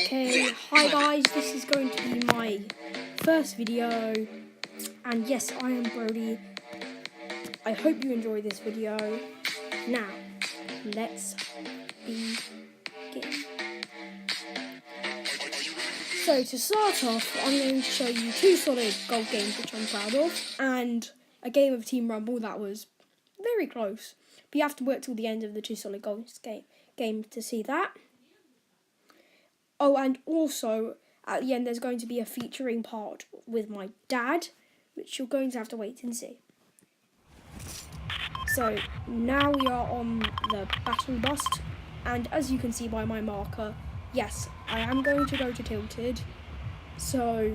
Okay, hi guys, this is going to be my first video, and yes, I am Brodie. I hope you enjoy this video. Now, let's begin. So to start off, I'm going to show you two solid golf games which I'm proud of, and a game of Team Rumble that was very close. But you have to work till the end of the two solid goals game to see that. Oh, and also, at the end, there's going to be a featuring part with my dad, which you're going to have to wait and see. So, now we are on the battle bus, and as you can see by my marker, yes, I am going to go to Tilted. So,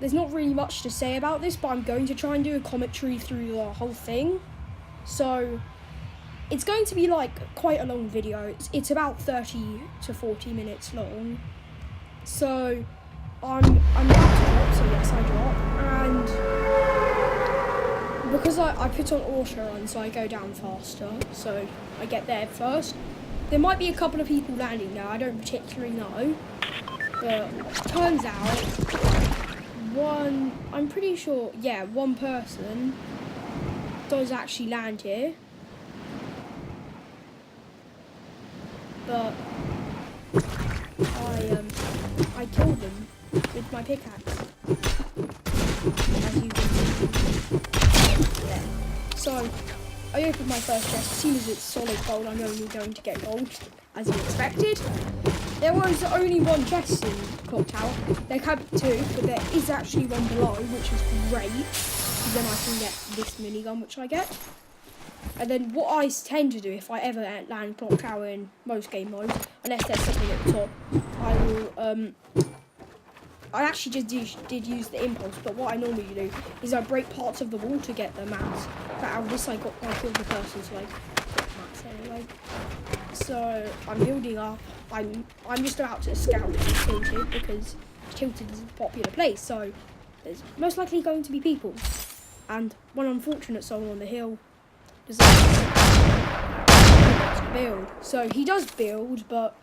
there's not really much to say about this, but I'm going to try and do a commentary through the whole thing. So, it's going to be like quite a long video. It's about 30 to 40 minutes long. So I'm about to drop, so yes, I drop. And because I put on auto run, so I go down faster, so I get there first. There might be a couple of people landing now, I don't particularly know. But turns out I'm pretty sure, yeah, one person does actually land here. But I killed them with my pickaxe, as you can see. Yeah. So I opened my first chest. As soon as it's solid gold, I'm only going to get gold, as you expected. There was only one chest in Clock Tower. There can be two, but there is actually one below, which is great. Then I can get this minigun, which I get. And then what I tend to do if I ever land Clock Tower in most game modes, unless there's something at the top, I will, I actually just did use the impulse, but what I normally do is I break parts of the wall to get the mats. But out of this I killed the person, so I got mats anyway. So I'm building up, I'm just about to scout Tilted, because Tilted is a popular place, so there's most likely going to be people. And one unfortunate soul on the hill does to build. So he does build, but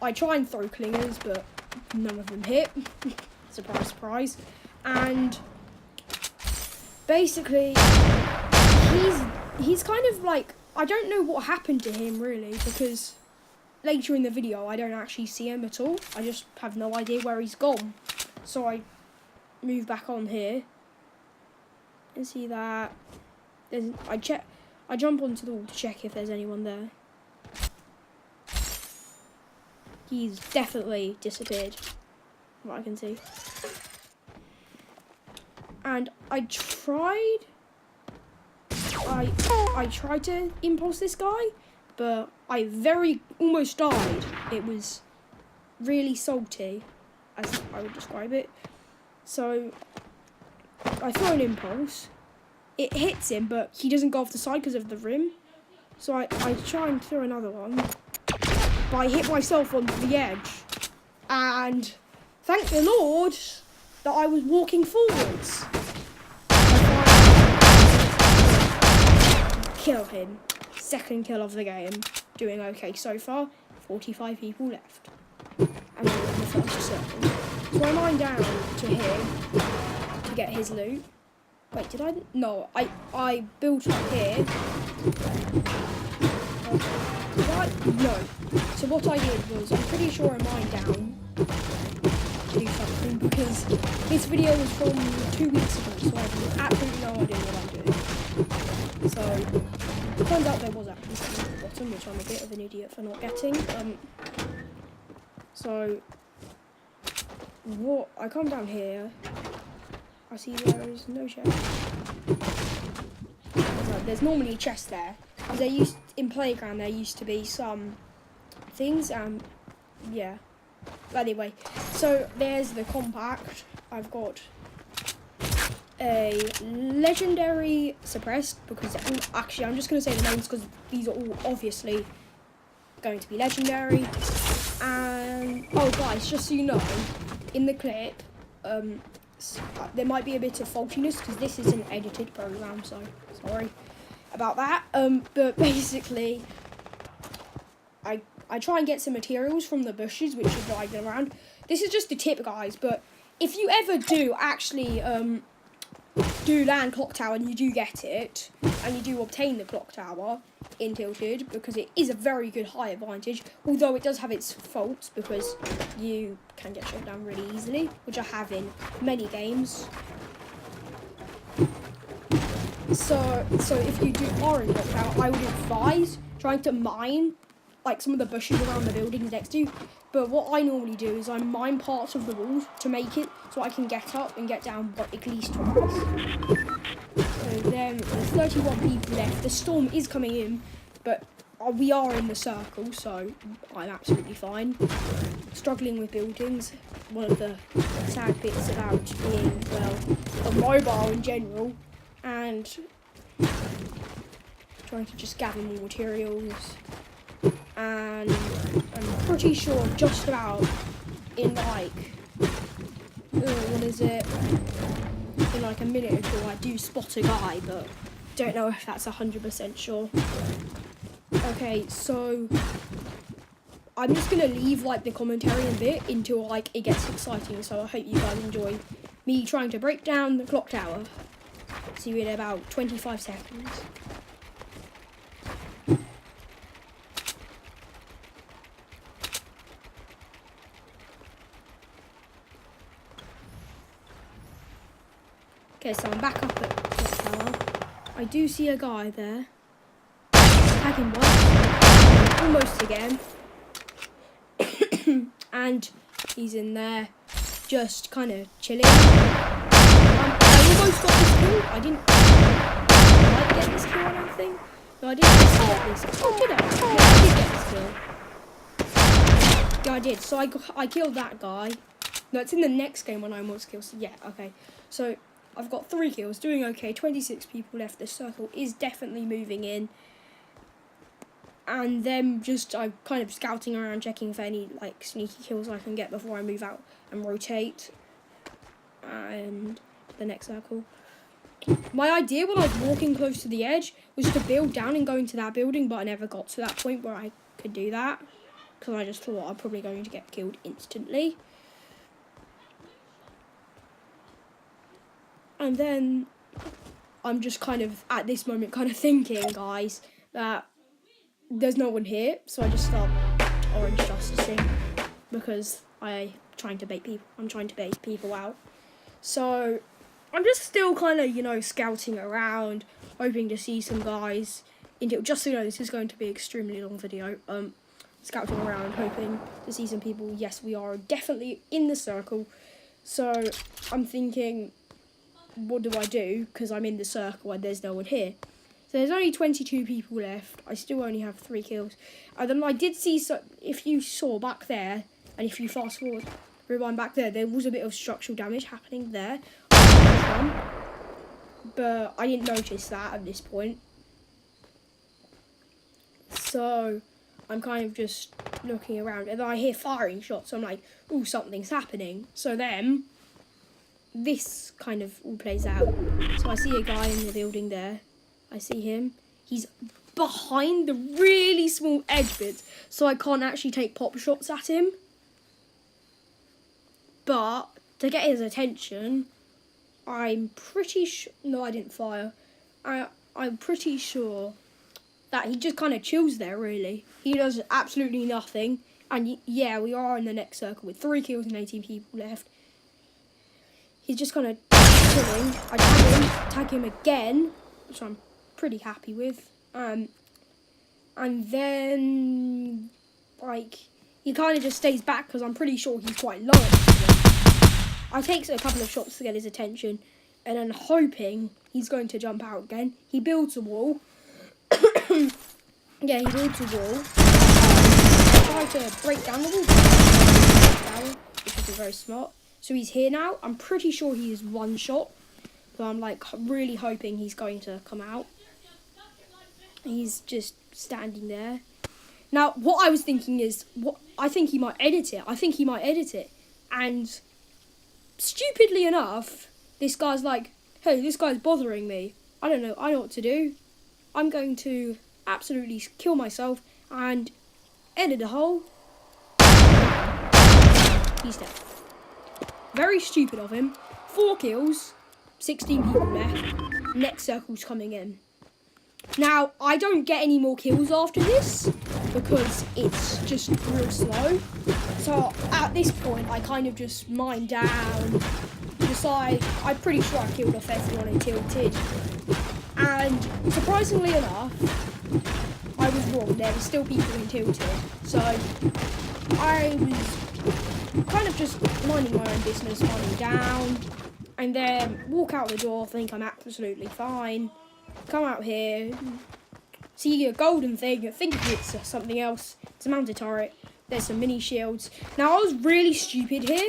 I try and throw clingers, but none of them hit. Surprise, surprise. And basically, he's kind of like, I don't know what happened to him really, because later in the video I don't actually see him at all. I just have no idea where he's gone. So I move back on here and see that. I jump onto the wall to check if there's anyone there. He's definitely disappeared, from what I can see. And I tried to impulse this guy, but I almost died. It was really salty, as I would describe it. So I throw an impulse. It hits him, but he doesn't go off the side because of the rim. So I try and throw another one. But I hit myself on the edge. And thank the Lord that I was walking forwards. Kill him. Second kill of the game. Doing okay so far. 45 people left. And I'm in the first circle. So I mine down to here to get his loot. Wait, did I? No, I built up here. Did I? No. So what I did was, I'm pretty sure I mined down to do something, because this video was from 2 weeks ago, so I have absolutely no idea what I'm doing. So, it turns out there was actually something at the bottom, which I'm a bit of an idiot for not getting. So, I come down here. I see there is no chest. There's normally a chest there. In Playground there used to be some things, yeah. But anyway, so there's the compact. I've got a legendary suppressed, because actually I'm just going to say the names because these are all obviously going to be legendary. And, oh guys, just so you know, in the clip, there might be a bit of faultiness because this is an edited program, so sorry about that. But basically, I try and get some materials from the bushes which are lying around. This is just a tip, guys, but if you ever do actually do land clock tower and you do get it, and you do obtain the clock tower in Tilted, because it is a very good high advantage, although it does have its faults, because you can get shot down really easily, which I have in many games. So if you are in clock tower, I would advise trying to mine like some of the bushes around the buildings next to you. But what I normally do is I mine parts of the walls to make it so I can get up and get down at least twice. So then there's 31 people left. The storm is coming in, but we are in the circle, so I'm absolutely fine. Struggling with buildings. One of the sad bits about being, well, a mobile in general, and trying to just gather more materials. And I'm pretty sure just about in like, what is it, in like a minute or two I do spot a guy, but don't know if that's 100% sure. Okay, so I'm just going to leave like the commentary a bit until like it gets exciting, so I hope you guys enjoy me trying to break down the clock tower. See you in about 25 seconds. Okay, so I'm back up at the tower. I do see a guy there. Tag him once. Almost again. And he's in there, just kind of chilling. I almost got this kill. I didn't quite get this kill, I don't think. No, I didn't get this. Oh, did I? Yeah, I did get this kill. Yeah, I did. So I killed that guy. No, it's in the next game when I almost killed. So yeah, okay. So I've got 3 kills, doing okay. 26 people left. The circle is definitely moving in. And then I'm kind of scouting around, checking for any like sneaky kills I can get before I move out and rotate. And the next circle. My idea when I was walking close to the edge was to build down and go into that building, but I never got to that point where I could do that, because I just thought I'm probably going to get killed instantly. And then I'm just kind of, at this moment, kind of thinking, guys, that there's no one here. So I just start orange justicing, because I'm trying to bait people out. So I'm just still kind of, you know, scouting around, hoping to see some guys. Just so you know, this is going to be an extremely long video. Scouting around, hoping to see some people. Yes, we are definitely in the circle. So I'm thinking, what do I do? Because I'm in the circle and there's no one here. So there's only 22 people left. I still only have 3 kills. And then I did see, if you saw back there, and if you fast forward, rewind back there was a bit of structural damage happening there. But I didn't notice that at this point. So I'm kind of just looking around, and then I hear firing shots. So I'm like, ooh, something's happening. So then this kind of all plays out. So I see a guy in the building there. I see him. He's behind the really small edge bits, so I can't actually take pop shots at him. But to get his attention, I'm pretty sure... No, I didn't fire. I'm pretty sure that he just kind of chills there, really. He does absolutely nothing. And yeah, we are in the next circle with 3 kills and 18 people left. He's just kind of chilling. I tag him again, which I'm pretty happy with. And then, like, he kind of just stays back because I'm pretty sure he's quite low. I take a couple of shots to get his attention, and then hoping he's going to jump out again. He builds a wall. Yeah, he builds a wall. I try to break down the wall, which is very smart. So he's here now. I'm pretty sure he is 1 shot. So I'm like really hoping he's going to come out. He's just standing there. Now, what I was thinking is, I think he might edit it. And stupidly enough, this guy's like, hey, this guy's bothering me. I know what to do. I'm going to absolutely kill myself and End of the hole. He's dead. Very stupid of him. 4 kills. 16 people left. Next circle's coming in. Now, I don't get any more kills after this because it's just real slow. So at this point, I kind of just mine down. Decide, I'm pretty sure I killed off everyone in Tilted. And surprisingly enough, I was wrong. There were still people in Tilted. So I was kind of just minding my own business, mining down. And then walk out the door, think I'm absolutely fine. Come out here, see a golden thing, I think it's something else. It's a mounted turret. There's some mini shields. Now, I was really stupid here.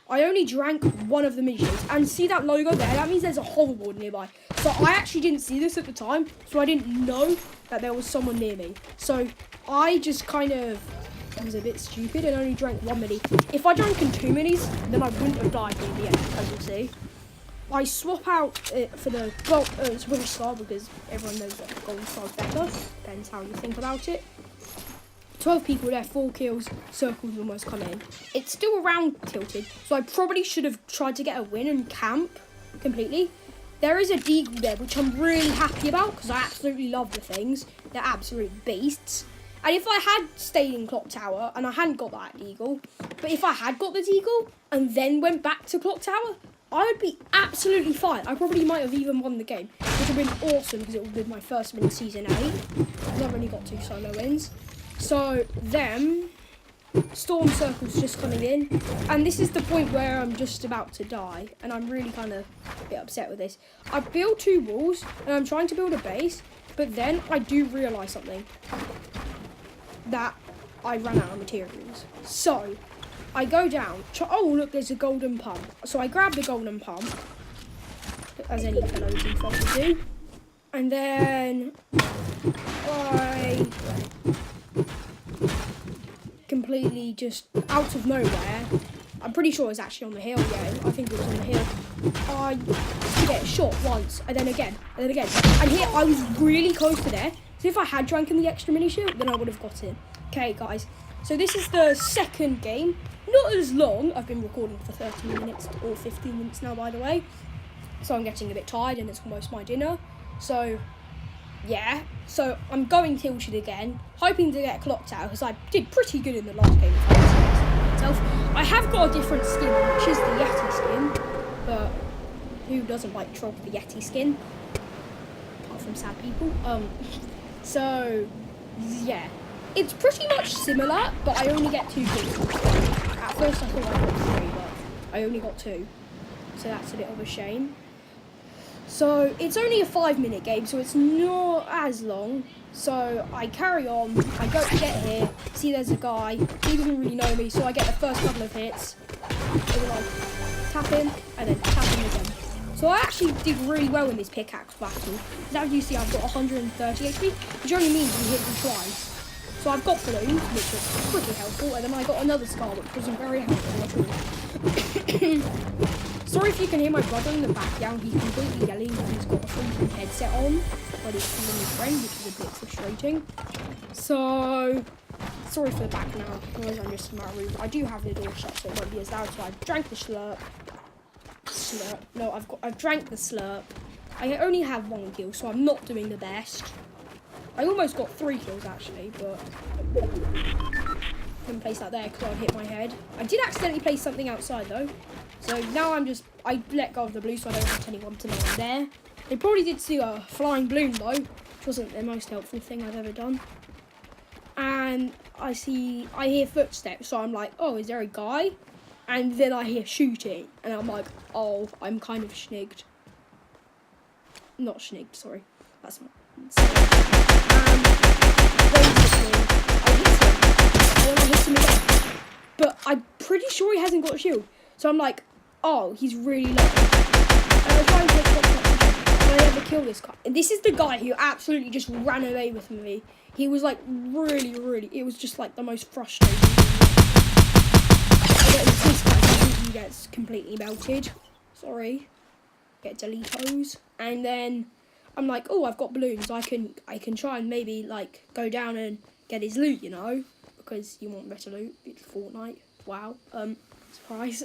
I only drank one of the mini shields. And see that logo there? That means there's a hoverboard nearby. So I actually didn't see this at the time. So I didn't know that there was someone near me. So I just kind of was a bit stupid and only drank 1 mini. If I drank in 2 minis, then I wouldn't have died in the end, as you'll see. I swap out for the gold Swedish star because everyone knows that the golden star is better. Depends how you think about it. 12 people there, 4 kills, circles almost come in. It's still around Tilted, so I probably should have tried to get a win and camp completely. There is a deagle there, which I'm really happy about because I absolutely love the things. They're absolute beasts. And if I had stayed in Clock Tower and I hadn't got that deagle, but if I had got the deagle and then went back to Clock Tower, I would be absolutely fine. I probably might have even won the game, which would have been awesome because it would have been my first win in Season 8. I've only got 2 solo wins. So then, Storm Circle's just coming in. And this is the point where I'm just about to die. And I'm really kind of a bit upset with this. I built 2 walls and I'm trying to build a base. But then I do realise something. That I ran out of materials. So I go down. Oh, look, there's a golden pump. So I grab the golden pump, as any fellows and fellows do. And then I completely just out of nowhere, I'm pretty sure it's actually on the hill, yeah, I think it was on the hill. I get shot once, and then again, and then again. And here, I was really close to there. So if I had drank in the extra mini shield, then I would have got in. Okay, guys. So this is the second game. Not as long. I've been recording for 13 minutes or 15 minutes now, by the way. So I'm getting a bit tired and it's almost my dinner. So, yeah. So I'm going Tilted again, hoping to get clocked out because I did pretty good in the last game. I have got a different skin, which is the Yeti skin. But who doesn't like troll the Yeti skin? Apart from sad people. So, yeah. It's pretty much similar, but I only get 2 kills. At first I thought I got 3, but I only got 2. So that's a bit of a shame. So it's only a 5-minute game, so it's not as long. So I carry on, I go to get here, see there's a guy, he doesn't really know me, so I get the first couple of hits. And then I tap him, and then tap him again. So I actually did really well in this pickaxe battle. As you see, I've got 130 HP, which only means you hit me twice. So I've got balloons, which was pretty helpful, and then I got another scar, which wasn't very helpful at all. Sorry if you can hear my brother in the background. He's completely yelling because he's got a freaking headset on, but he's calling his friend, which is a bit frustrating. So, sorry for the background noise. I'm just in my room. I do have the door shut, so it won't be as loud. So I drank the slurp. No, I've drank the slurp. I only have 1 kill, so I'm not doing the best. I almost got 3 kills actually, but couldn't place that there because I would hit my head. I did accidentally place something outside though. So now I let go of the blue so I don't want anyone to know I'm there. They probably did see a flying balloon though, which wasn't the most helpful thing I've ever done. And I hear footsteps, so I'm like, oh, is there a guy? And then I hear shooting, and I'm like, oh, I'm kind of schnigged. Not schnigged, sorry. That's not. I hit him again. But I'm pretty sure he hasn't got a shield. So I'm like, oh, he's really low. And I try and take shots and I never kill this guy. And this is the guy who absolutely just ran away with me. He was like really, it was just like the most frustrating. This guy completely gets completely melted. Sorry. Get deletos. And then I'm like, oh, I've got balloons. I can try and maybe like go down and get his loot, you know, because you want better loot. It's Fortnite. Wow. Surprise.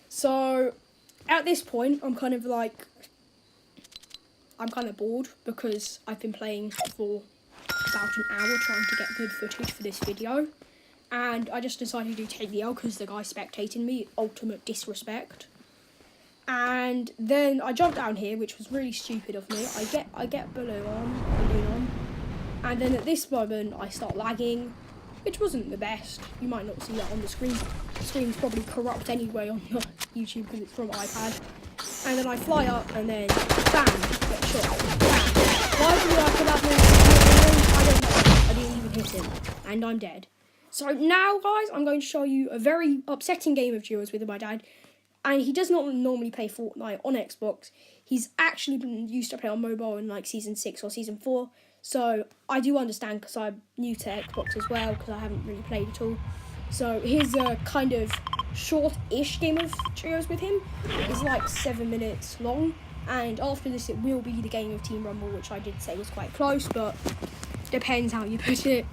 So at this point, I'm kind of bored because I've been playing for about an hour trying to get good footage for this video. And I just decided to take the L because the guy spectating me, ultimate disrespect. And then I jumped down here, which was really stupid of me. I get balloon on. And then at this moment, I start lagging, which wasn't the best. You might not see that on the screen. The screen's probably corrupt anyway on the YouTube because it's from iPad. And then I fly up and then, bam, get shot. Bam. Why do I put that I don't know. I didn't even hit him. And I'm dead. So now, guys, I'm going to show you a very upsetting game of duos with my dad. And he does not normally play Fortnite on Xbox. He's actually been used to play on mobile in like Season 6 or Season 4. So I do understand because I'm new to Xbox as well because I haven't really played at all. So here's a kind of short-ish game of trios with him. It's like 7 minutes long. And after this it will be the game of Team Rumble, which I did say was quite close, but depends how you put it.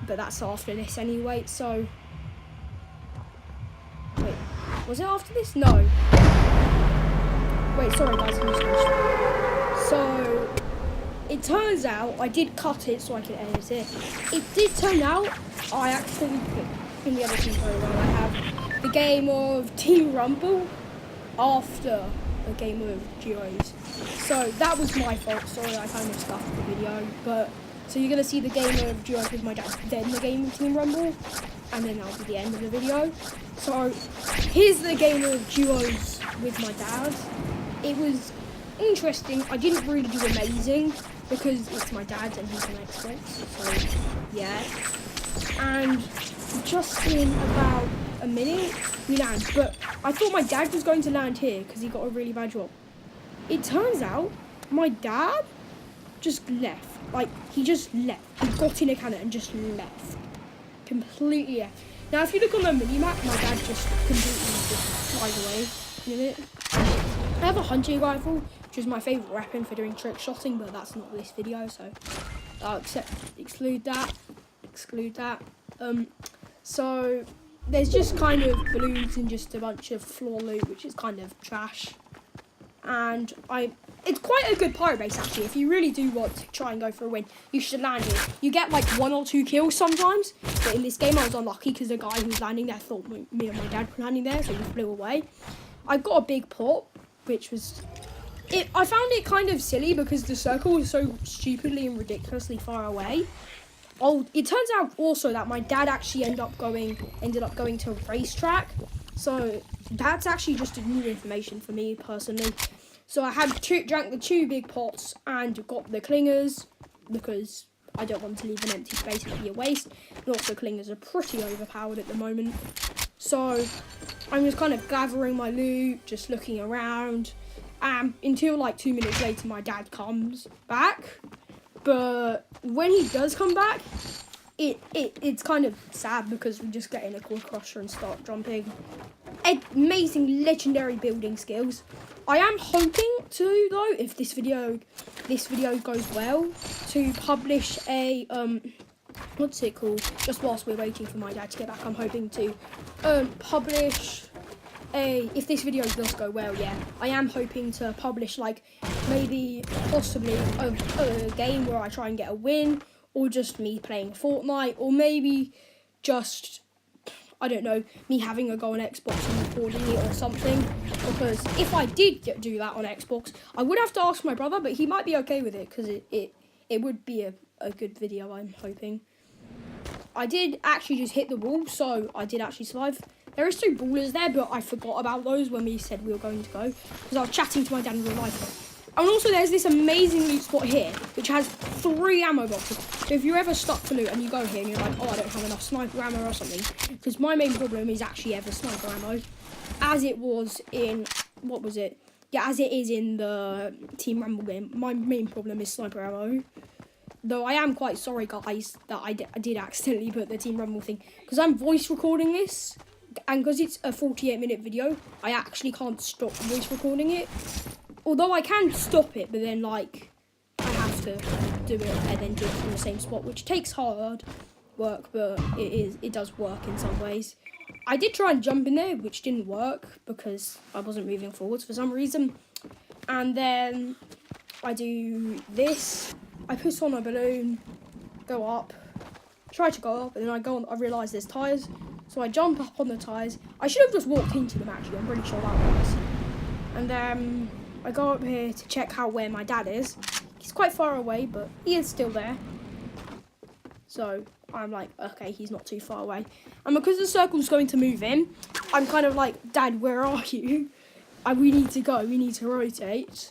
But that's after this anyway, so... Wait, was it after this? No. Wait, sorry guys, I'm just gonna... So, it turns out, I did cut it so I could edit it. It did turn out, I actually put in the editing program, I have the game of Team Rumble after a game of duos. So, that was my fault, sorry I kind of scuffed the video, but... So you're going to see the game of duos with my dad, then the game of Team Rumble, and then that'll be the end of the video. So here's the game of duos with my dad. It was interesting. I didn't really do amazing because it's my dad and he's on Xbox, so yeah. And just in about a minute, we land. But I thought my dad was going to land here because he got a really bad drop. It turns out my dad just left. Like, he just left. He got in a cannon and just left. Completely left. Now, if you look on the mini-map, my dad just completely just flies away in a minute. I have a hunting rifle, which is my favourite weapon for doing trick shotting, but that's not this video, so I'll exclude that. So, there's just kind of balloons and just a bunch of floor loot, which is kind of trash. And it's quite a good pirate base actually. If you really do want to try and go for a win, you should land here. You get like 1 or 2 kills sometimes, but in this game I was unlucky because the guy who was landing there thought me and my dad were landing there, so he flew away. I got a big pot, which was... I found it kind of silly because the circle was so stupidly and ridiculously far away. Oh, it turns out also that my dad actually ended up going to a racetrack. So that's actually just a new information for me personally. So I had drank the 2 big pots and got the clingers because I don't want to leave an empty space, it'd be a waste. And also clingers are pretty overpowered at the moment. So I'm just kind of gathering my loot, just looking around. Until like 2 minutes later my dad comes back. But when he does come back, it's kind of sad because we just get in a quad crusher and start jumping. Amazing legendary building skills. I am hoping to, though, if this video goes well, to publish a what's it called? Just whilst we're waiting for my dad to get back, I'm hoping to publish a, if this video does go well, yeah, I am hoping to publish like maybe possibly a game where I try and get a win, or just me playing Fortnite, or maybe just, I don't know, me having a go on Xbox and recording it or something. Because if I did do that on Xbox, I would have to ask my brother, but he might be okay with it because it would be a good video, I'm hoping. I did actually just hit the wall, so I did actually survive. There is 2 ballers there, but I forgot about those when we said we were going to go because I was chatting to my dad in real life. And also there's this amazing loot spot here, which has 3 ammo boxes. So if you're ever stuck for loot and you go here and you're like, oh, I don't have enough sniper ammo or something, because my main problem is actually ever sniper ammo, as it was in, what was it? Yeah, as it is in the Team Rumble game, my main problem is sniper ammo. Though I am quite sorry, guys, that I did accidentally put the Team Rumble thing, because I'm voice recording this, and because it's a 48-minute video, I actually can't stop voice recording it. Although I can stop it, but then, like, I have to do it and then do it from the same spot, which takes hard. work, but it does work in some ways. I did try and jump in there, which didn't work because I wasn't moving forwards for some reason. And then I do this. I put on a balloon, go up, try to go up, and then I go on. I realise there's tyres, so I jump up on the tyres. I should have just walked into them actually. I'm pretty sure that was. And then I go up here to check where my dad is. He's quite far away, but he is still there. So I'm like, okay, he's not too far away. And because the circle's going to move in, I'm kind of like, Dad, where are you? We need to go. We need to rotate.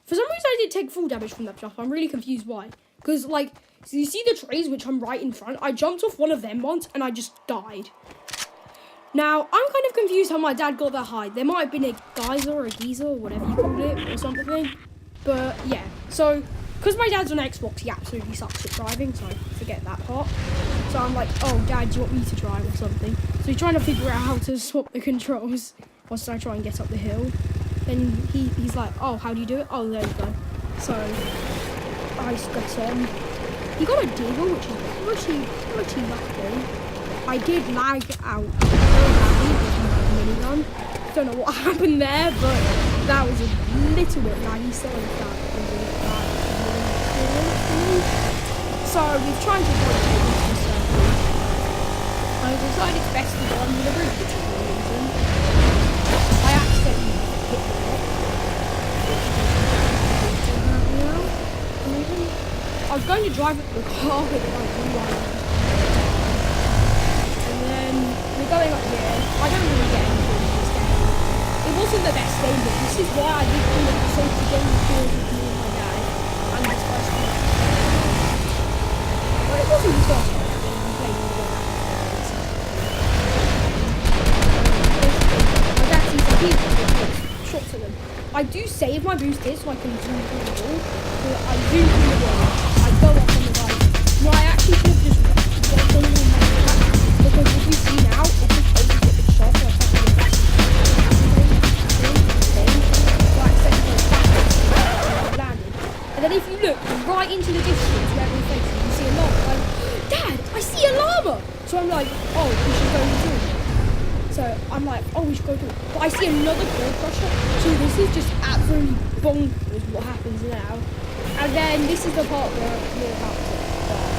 For some reason, I didn't take full damage from that jump. I'm really confused why. Because, like, so you see the trees, which I'm right in front? I jumped off one of them once, and I just died. Now, I'm kind of confused how my dad got that high. There might have been a geyser or a geyser or whatever you called it or something. But, yeah. So, because my dad's on Xbox, he absolutely sucks at driving, so I forget that part. So I'm like, oh, Dad, do you want me to drive or something? So he's trying to figure out how to swap the controls once I try and get up the hill. Then he's like, oh, how do you do it? Oh, there you go. So I got him. He got a deagle, which is pretty lucky. I did lag out with my minigun. Don't know what happened there, but that was a little bit laggy. So we've tried to rotate into the circle. I decided it's best to go under the bridge for some reason. I accidentally hit the rock. I was going to drive up the car, but then I realised. And then we're going up here. I don't really get anything in this game. It wasn't the best game, but this is why I did all of the safety game with me and my dad. And this first time. But it wasn't the first time we played all of that. My dad sees the people shots at them. I do save my boost here so I can zoom through the wall. But I zoom through the wall. I go up on the right. No, I actually could have just got on my back. Because if you see now, it's just always get the shot. So I can't do that. So I accidentally go backwards. Landed. And then if you look right into the distance where we're facing, you see a llama. I'm like, Dad, I see a llama! So I'm like, oh, we should go through. So I'm like, oh, we should go through. But I see another ball crusher. So this is just absolutely bonkers what happens now. And then this is the part where we're about to die.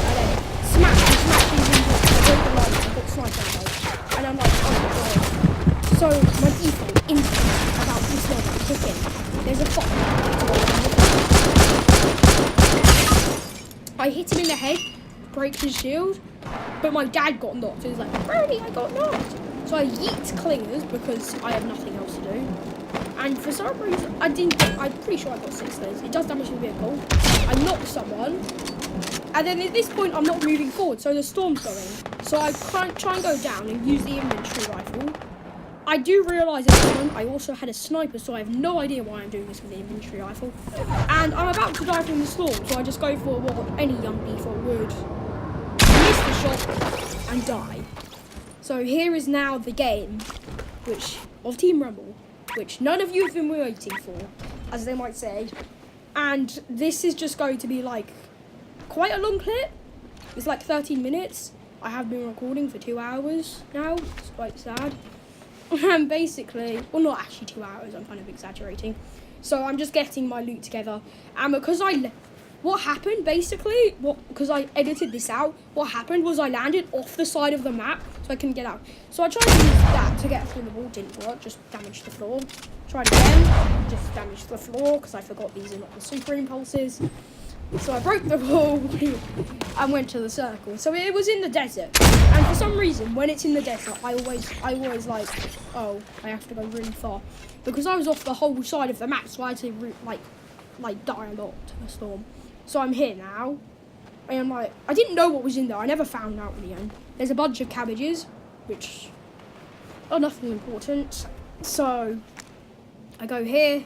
And then smash these into it. I broke the lights. I got sniped out. And I'm like, oh my god. So my default instinct about this one is cooking. There's a fox. I hit him in the head, break his shield, but my dad got knocked. So he's like, Brodie, I got knocked. So I yeet clingers because I have nothing else to do. And for some reason, I'm pretty sure I got 6 days. It does damage the vehicle. I knocked someone. And then at this point, I'm not moving forward. So the storm's going. So I can't try and go down and use the infantry rifle. I do realise at this point, I also had a sniper. So I have no idea why I'm doing this with the infantry rifle. And I'm about to die from the storm. So I just go for what any young default would. Miss the shot and die. So here is now the game, of Team Rumble, which none of you have been waiting for, as they might say. And this is just going to be like quite a long clip. It's like 13 minutes. I have been recording for 2 hours now. It's quite sad. And basically, well, not actually 2 hours. I'm kind of exaggerating. So I'm just getting my loot together, and because what happened basically, because I edited this out, what happened was I landed off the side of the map, so I couldn't get out. So I tried to use that to get through the wall, didn't work, just damaged the floor. Tried again, just damaged the floor, because I forgot these are not the super impulses. So I broke the wall and went to the circle. So it was in the desert, and for some reason, when it's in the desert, I always like, oh, I have to go really far. Because I was off the whole side of the map, so I had to like die a lot to the storm. So I'm here now, and I didn't know what was in there. I never found out in the end. There's a bunch of cabbages, which are nothing important. So I go here,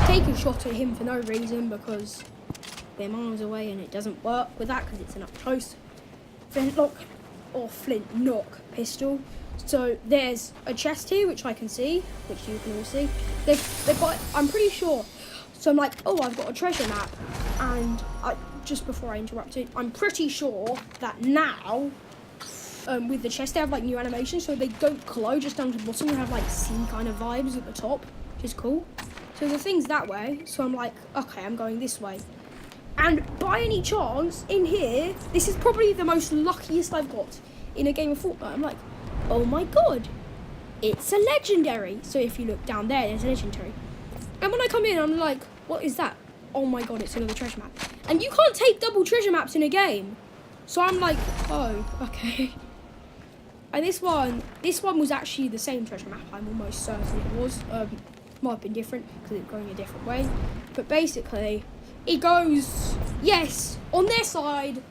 take a shot at him for no reason because they're miles away and it doesn't work with that because it's an up close flintlock or flint knock pistol. So there's a chest here which I can see, which you can all see. They've got, I'm pretty sure. So I'm like, oh, I've got a treasure map, and just before I interrupted, I'm pretty sure that now, with the chest, they have like new animations, so they don't glow just down to the bottom. They have like sea kind of vibes at the top, which is cool. So the thing's that way, so I'm like, okay, I'm going this way. And by any chance, in here, this is probably the most luckiest I've got in a game of Fortnite. I'm like, oh my god, it's a legendary. So if you look down there, there's a legendary. And when I come in, I'm like, what is that? Oh my god, it's another treasure map. And you can't take double treasure maps in a game. So I'm like, oh, okay. And this one was actually the same treasure map. I'm almost certain it was. Might have been different because it's going a different way. But basically, it goes, yes, on their side,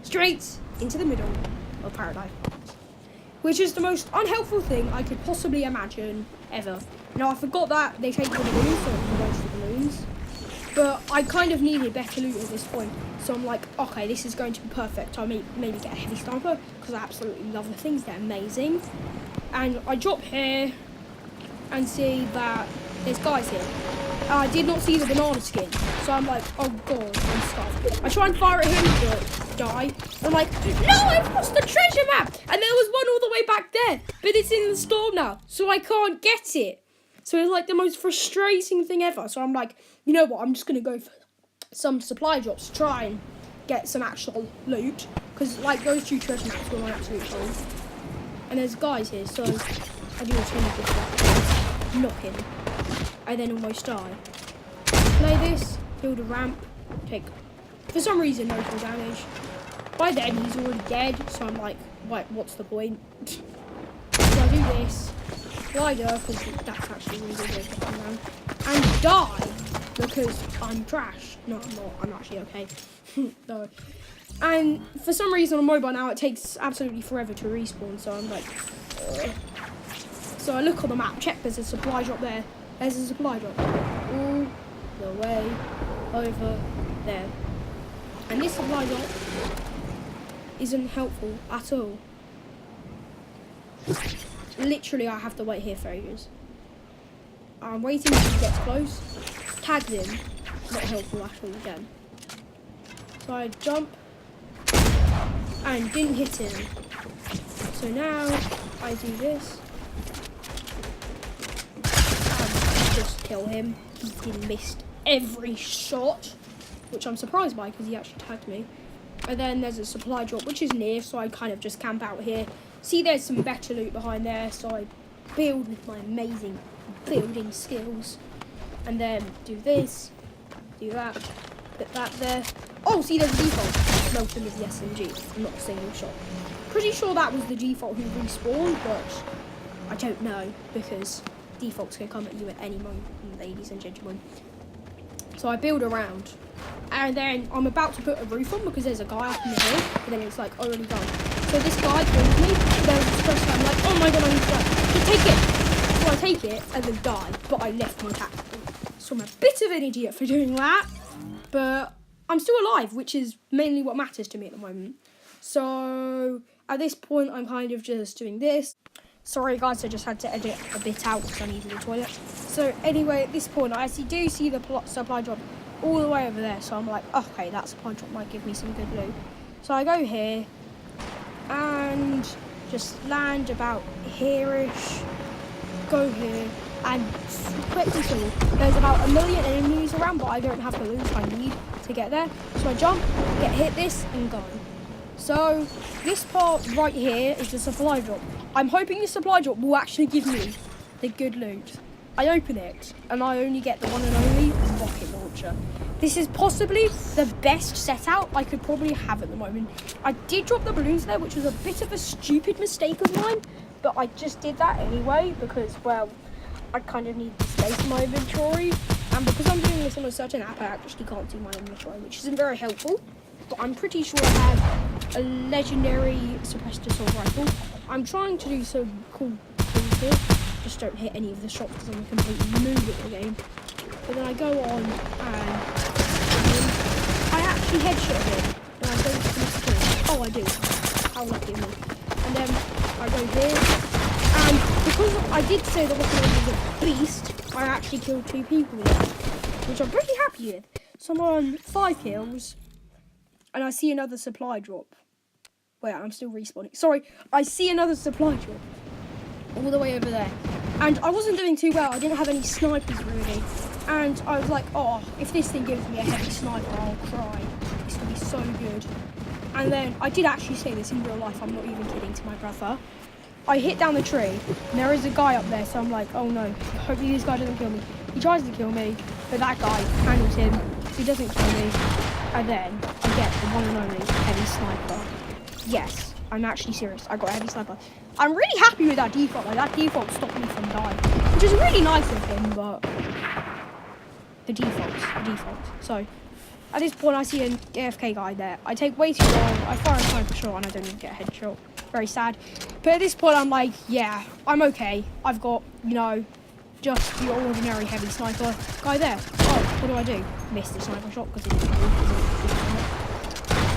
straight into the middle of paradise. Which is the most unhelpful thing I could possibly imagine ever. Now, I forgot that they take the balloons, so I can waste the balloons. But I kind of needed better loot at this point. So I'm like, okay, this is going to be perfect. I'll maybe get a heavy sniper because I absolutely love the things. They're amazing. And I drop here and see that there's guys here. I did not see the banana skin. So I'm like, oh god, I'm stuck. I try and fire at him, but die. I'm like, no, I've lost the treasure map. And there was one all the way back there. But it's in the storm now, so I can't get it. So it's like the most frustrating thing ever. So I'm like, you know what, I'm just going to go for some supply drops to try and get some actual loot. Because like those two treasure maps were my absolute goal. And there's guys here, so I do a ton of this knocking. I then almost die. Play this, build a ramp, take, for some reason, no full damage. By then, he's already dead, so I'm like, what's the point? So I do this, glider, because that's actually really good way to come around, and die, because I'm trash. No, I'm not, I'm actually okay. No. And for some reason on mobile now, it takes absolutely forever to respawn, so I'm like, ugh. So I look on the map, check there's a supply drop there. There's a supply drop all the way over there. And this supply drop isn't helpful at all. Literally, I have to wait here for ages. I'm waiting until he gets close. Tagged him. Not helpful at all again. So I jump and didn't hit him. So now I do this. Just kill him. He missed every shot, which I'm surprised by because he actually tagged me. And then there's a supply drop which is near, so I kind of just camp out here. See, there's some better loot behind there, so I build with my amazing building skills. And then do this, do that, put that there. Oh, see, there's a default. No, for me, the SMG, not a single shot. Pretty sure that was the default who respawned, but I don't know because defaults can come at you at any moment, ladies and gentlemen. So I build around, and then I'm about to put a roof on because there's a guy up in the hill, and then it's like already done. So this guy kills me, there's this person, I'm like, oh my god, I need to die. Just take it. So I take it and then die, but I left my tactical. So I'm a bit of an idiot for doing that, but I'm still alive, which is mainly what matters to me at the moment. So at this point, I'm kind of just doing this. Sorry guys, I just had to edit a bit out because I needed the toilet. So anyway, at this point, I actually do see the supply drop all the way over there. So I'm like, okay, that supply drop might give me some good loot. So I go here and just land about here-ish, go here, and quickly see, there's about 1 million enemies around, but I don't have the loot I need to get there. So I jump, get hit this, and go. So this part right here is the supply drop. I'm hoping the supply drop will actually give me the good loot. I open it, and I only get the one and only rocket launcher. This is possibly the best setup I could probably have at the moment. I did drop the balloons there, which was a bit of a stupid mistake of mine, but I just did that anyway because, well, I kind of need the space in my inventory. And because I'm doing this on a certain app, I actually can't see my inventory, which isn't very helpful. But I'm pretty sure I have a legendary suppressed assault rifle. I'm trying to do some cool things here. Just don't hit any of the shots because I'm a complete noob at the game. But then I go on and I actually headshot him. And I don't finish the kill. Oh, I do. How lucky am I? And then I go here. And because I did say the weapon was a beast, I actually killed 2 people there, which I'm pretty happy with. So I'm on 5 kills. and I see another supply drop. Wait, I'm still respawning. Sorry, I see another supply drop all the way over there. And I wasn't doing too well. I didn't have any snipers really. And I was like, oh, if this thing gives me a heavy sniper, I'll cry. This will be so good. And then I did actually say this in real life. I'm not even kidding to my brother. I hit down the tree, and there is a guy up there. So I'm like, oh no, hopefully this guy doesn't kill me. He tries to kill me, but that guy handles him. He doesn't kill me. And then I get the one and only heavy sniper. Yes, I'm actually serious. I got a heavy sniper. I'm really happy with that default. Like, that default stopped me from dying, which is really nice of him, but the default. So at this point, I see an AFK guy there. I take way too long. I fire a sniper shot, and I don't even get a headshot. Very sad. But at this point, I'm like, yeah, I'm okay. I've got, you know, just the ordinary heavy sniper guy there. Oh, what do? Miss the sniper shot because it didn't move.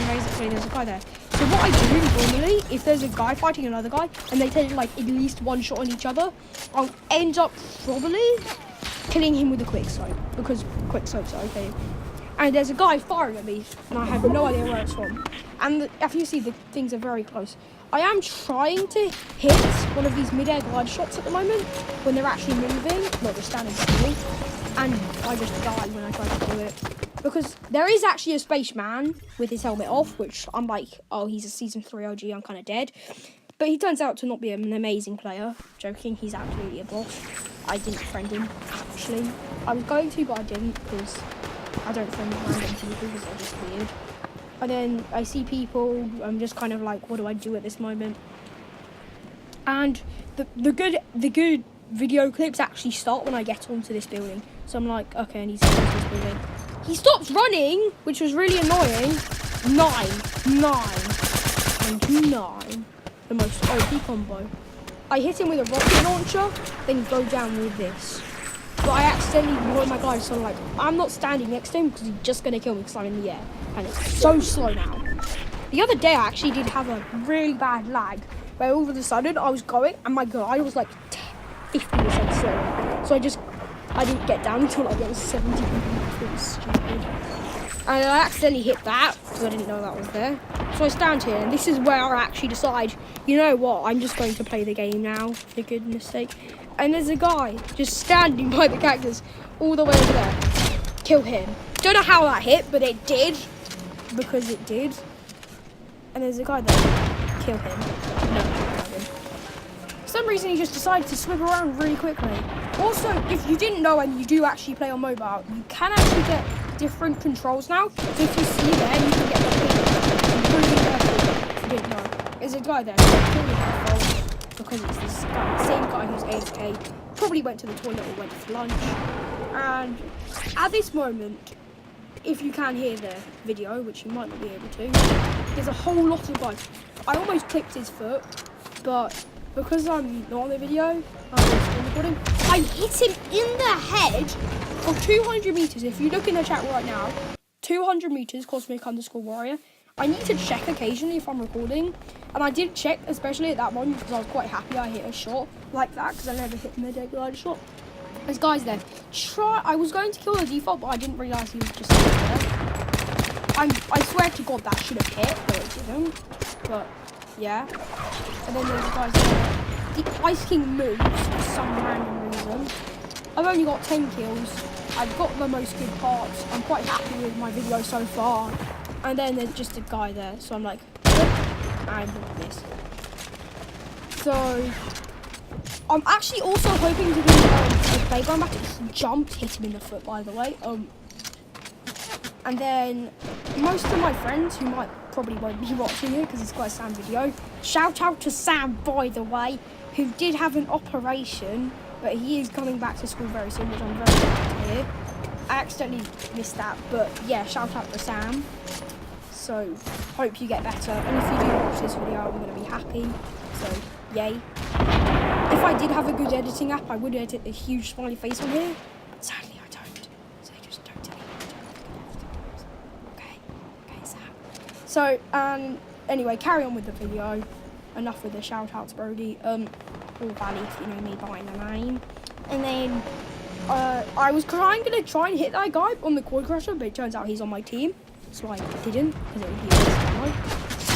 Basically, there's a guy there. So what I do normally, if there's a guy fighting another guy and they take like at least one shot on each other, I'll end up probably killing him with a quick scope, because quick scopes are okay. And there's a guy firing at me, and I have no idea where it's from. And if you see, the things are very close. I am trying to hit one of these mid-air glide shots at the moment when they're actually moving, not just standing still. And I just die when I try to do it. Because there is actually a spaceman with his helmet off, which I'm like, oh, he's a Season 3 OG, I'm kind of dead. But he turns out to not be an amazing player. Joking, he's absolutely a boss. I didn't friend him, actually. I was going to, but I didn't, because I don't friend random people, because they're just weird. And then I see people, I'm just kind of like, what do I do at this moment? And the good video clips actually start when I get onto this building. So I'm like, okay, I need to get onto this building. He stops running, which was really annoying. 9. The most OP combo. I hit him with a rocket launcher, then go down with this. But I accidentally rolled my guy, so I'm like, I'm not standing next to him because he's just going to kill me because I'm in the air. And it's so slow now. The other day I actually did have a really bad lag, where all of a sudden I was going and my guy was like 50% slow. So I didn't get down until like it was 70. It was stupid. And I accidentally hit that because I didn't know that was there. So I stand here, and this is where I actually decide, you know what, I'm just going to play the game now, for goodness sake. And there's a guy just standing by the cactus all the way over there. Kill him. Don't know how that hit, but it did. Because it did. And there's a guy there. Kill him. No, him. For some reason, he just decided to swim around really quickly. Also, if you didn't know and you do actually play on mobile, you can actually get different controls now. So if you see there, you can get the ping. Really careful if you didn't know. There's a guy there. Because it's this guy, same guy who's AFK. Probably went to the toilet or went for lunch. And at this moment, if you can hear the video, which you might not be able to, there's a whole lot of guys. I almost clipped his foot, but because I'm not on the video, I'm recording, I hit him in the head for 200 meters. If you look in the chat right now, 200 meters, Cosmic_Warrior. I need to check occasionally if I'm recording, and I did check, especially at that one, because I was quite happy I hit a shot like that, because I never hit a mid-air glide shot. There's guys there. I was going to kill the default, but I didn't realise he was just there. I swear to God that should have hit, but it didn't. But yeah. And then there's guys there. The Ice King moves for some random reason. I've only got 10 kills. I've got the most good parts. I'm quite happy with my video so far. And then there's just a guy there, so I'm like, and this. So I'm actually also hoping to do a playground match. Jumped, hit him in the foot, by the way. And then most of my friends who probably won't be watching it because it's quite a Sam video. Shout out to Sam, by the way, who did have an operation, but he is coming back to school very soon, which I'm very glad to hear. I accidentally missed that, but yeah, shout out to Sam. So hope you get better, and if you do watch this video, I'm going to be happy. So yay. If I did have a good editing app, I would edit a huge smiley face on here. But sadly, I don't. So just don't tell me. Okay, Sam. So anyway, carry on with the video. Enough with the shout outs, Brodie. Or Valley, if you know me by the name. And then I was going to try and hit that guy on the quad crusher, but it turns out he's on my team. so I didn't, because it would be a waste of time.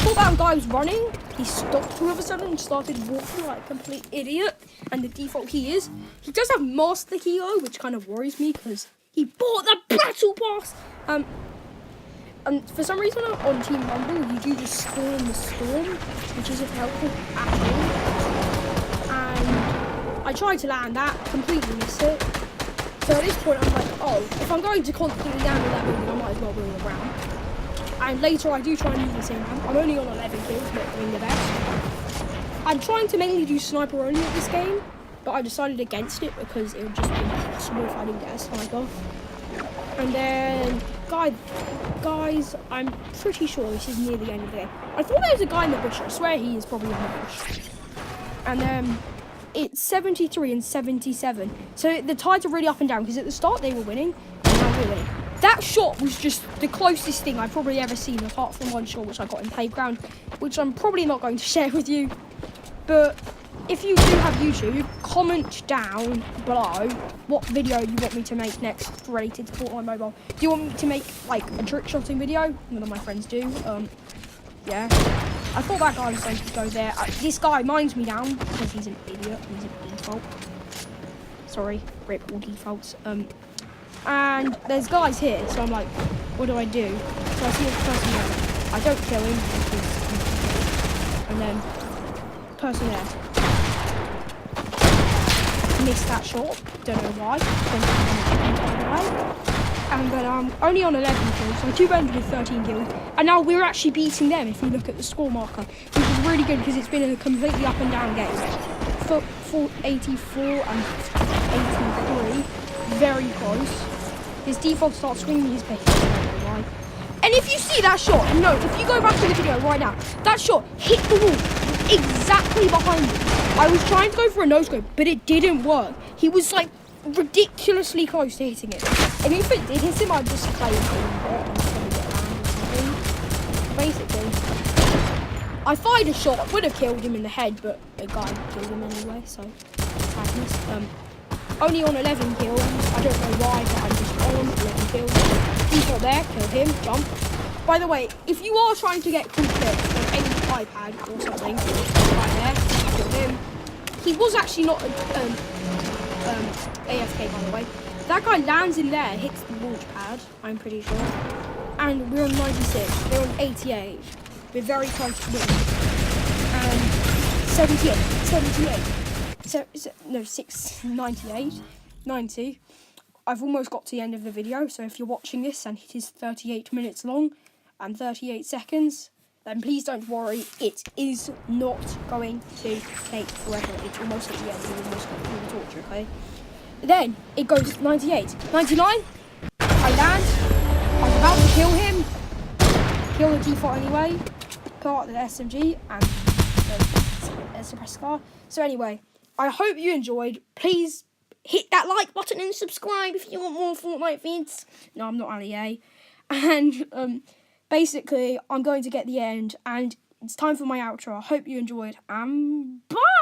Thought that guy was running, he stopped all of a sudden and started walking like a complete idiot, and the default he is. He does have Master Key though, which kind of worries me, because he bought the Battle Pass! And for some reason on Team Rumble, you do just spawn the storm, which isn't helpful at all. And I tried to land that, completely missed it. So at this point, I'm like, oh, if I'm going to constantly land with that building, I might as well build around. And later, I do try and use the same hand. I'm only on 11 kills, not doing the best. I'm trying to mainly do sniper only at this game, but I decided against it because it would just be impossible if I didn't get a sniper. And then, guys, I'm pretty sure this is near the end of the game. I thought there was a guy in the bush. I swear he is probably in the bush. And then it's 73 and 77. So the tides are really up and down because at the start they were winning and now we're winning. That shot was just the closest thing I've probably ever seen, apart from one shot which I got in Playground, which I'm probably not going to share with you. But if you do have YouTube, comment down below what video you want me to make next related to Fortnite Mobile. Do you want me to make like a trick shotting video? None of my friends do. Yeah. I thought that guy was going to go there. This guy minds me down because he's an idiot. He's a default. Sorry, rip all defaults. And there's guys here, so I'm like, what do I do? So I see this person there. I don't kill him because and then person there. Missed that shot, don't know why. And then I'm only on 11 kills, so I do end with 13 kills. And now we're actually beating them if you look at the score marker, which is really good because it's been a completely up and down game. For 84 and 83, very close. His default starts swinging his pick. I don't know why. And if you see that shot, no, if you go back to the video right now, that shot hit the wall exactly behind me. I was trying to go for a no-scope, but it didn't work. He was like ridiculously close to hitting it. And if it did hit him, I'd just play it and get around or something. Basically, I fired a shot, I would have killed him in the head, but a guy killed him anyway, so sadness. Only on 11 kills, I don't know why, but I'm just on 11 kills. He's not there, kill him, jump. By the way, if you are trying to get cool clips on any iPad or something, right there, kill him. He was actually not AFK, by the way. That guy lands in there, hits the launch pad, I'm pretty sure. And we're on 96, they're on 88. We're very close to winning. And 78. 98, 90. I've almost got to the end of the video, so if you're watching this and it is 38 minutes long and 38 seconds, then please don't worry, it is not going to take forever. It's almost at the end, we're almost got through the torture, okay? Then it goes 98, 99, I land, I was about to kill him, kill the default anyway, pull out the SMG and the suppressor car. So anyway, I hope you enjoyed. Please hit that like button and subscribe if you want more Fortnite vids. No, I'm not Ali A. And basically, I'm going to get the end, and it's time for my outro. I hope you enjoyed, and bye!